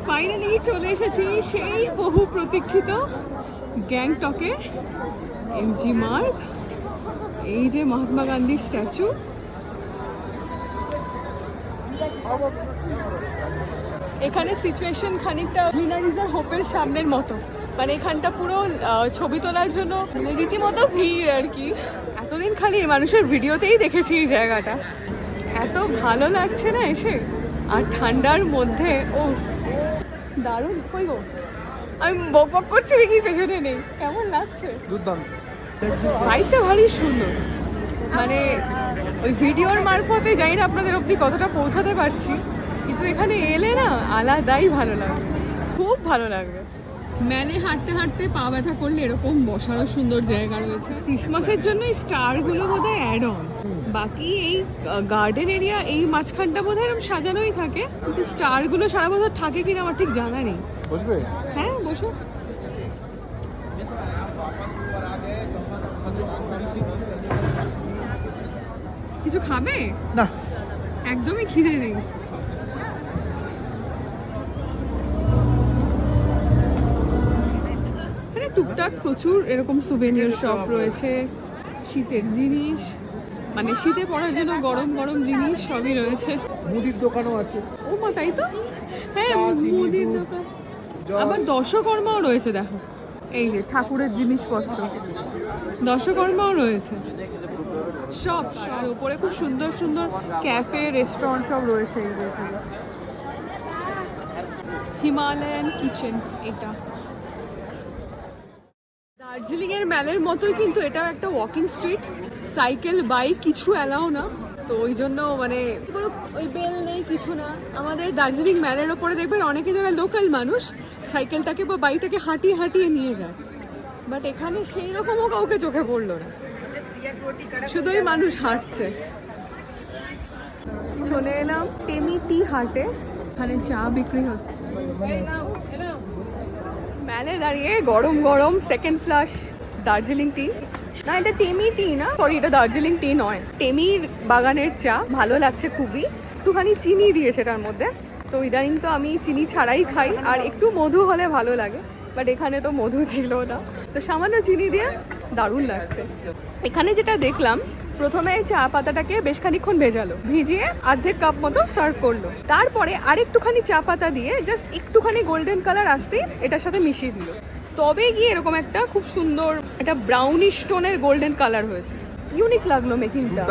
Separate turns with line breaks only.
Finally চলে এসেছি সেই বহু প্রতীক্ষিত গ্যাংটকে এমজি মার্গ। এই যে মহাত্মা গান্ধীর স্ট্যাচু। এখানে সিচুয়েশন খানিকটা গ্লিনারিজার হোপের সামনের মতো, মানে এখানটা পুরো ছবি তোলার জন্য রীতিমতো ভিড় আর কি। এতদিন খালি মানুষের ভিডিওতেই দেখেছি এই জায়গাটা, এত ভালো লাগছে না এসে। আর ঠান্ডার মধ্যে ও দারুণ। কই গো, আমি বক বক করছি দেখি পেছনে নেই। কেমন লাগছে? বাইকটা ভারী সুন্দর, মানে ওই ভিডিওর মারফতে জানি না আপনাদের অবধি কতটা পৌঁছাতে পারছি, কিন্তু এখানে এলে না আলাদাই ভালো লাগবে, খুব ভালো লাগবে। মেলে হাঁটতে হাঁটতে পা ব্যথা করলে এরকম বসারও সুন্দর জায়গা রয়েছে। ক্রিসমাসের জন্য এই স্টারগুলো বোধহয় অ্যাড অন, বাকি এই গার্ডেন এরিয়া এই মাঝখানটা বোধহয় এরকম সাজানোই থাকে, কিন্তু স্টারগুলো সারা বছর থাকে কিনা আমার ঠিক জানা নেই।
বসবে?
হ্যাঁ বসো। কিছু খাবে
না,
একদমই খিদে নেই। এখানে টুকটাক প্রচুর এরকম সুভেনিয়ার শপ রয়েছে, শীতের জিনিস, মানে শীতে পরার জন্য গরম গরম জিনিস সবই রয়েছে।
মুদির দোকানও আছে।
ও মা, তাই তো। হ্যাঁ,
চা, চিনি,
মুদির
দুধ,
দোকান।
জল।
আবার দর্শকর্মাও রয়েছে, দেখো এই যে ঠাকুরের জিনিসপত্র, দর্শকর্মাও রয়েছে সব। আর উপরে খুব সুন্দর সুন্দর ক্যাফে রেস্টুরেন্ট সব রয়েছে। এই যে হিমালয়ান কিচেন। এটা দার্জিলিং এর মেলের মতোই, কিন্তু এটাও একটা ওয়াকিং স্ট্রিট। সাইকেল বাইক কিছু অ্যালাও না, তো ওই জন্য মানে কোনো ওই বেল নেই, কিছু না। আমাদের দার্জিলিং মেলের ওপরে দেখবেন অনেকে যারা লোকাল মানুষ সাইকেলটাকে বা বাইকটাকে হাঁটিয়ে হাঁটিয়ে নিয়ে যায়, বাট এখানে সেই রকমও কাউকে চোখে পড়লো না, শুধুই মানুষ হাঁটছে। চলে এলাম টেমি টি হাটে, এখানে চা বিক্রি হচ্ছে। মেলে দাঁড়িয়ে গরম গরম সেকেন্ড ফ্লাশ দার্জিলিং টি। না, এটা টেমি টি না, সরি এটা দার্জিলিং টি নয়, টেমির বাগানের চা। ভালো লাগছে খুবই। একটুখানি চিনি দিয়েছে এটার মধ্যে, তো ইদানিং তো আমি চিনি ছাড়াই খাই, আর একটু মধু হলে ভালো লাগে, বাট এখানে তো মধু ছিল না, তো সামান্য চিনি দিয়ে দারুণ লাগছে। এখানে যেটা দেখলাম, প্রথমে চা পাতাটাকে বেশ খানিকক্ষণ ভেজালো, ভিজিয়ে অর্ধেক কাপ মতো সার্ভ করলো, তারপরে আরেকটুখানি চা পাতা দিয়ে জাস্ট একটুখানি গোল্ডেন কালার আসতেই এটার সাথে মিশিয়ে দিল, তবে গিয়ে এরকম একটা খুব সুন্দর একটা ব্রাউনিশ টোনের গোল্ডেন কালার হয়েছে। ইউনিক লাগলো মেকিংটা।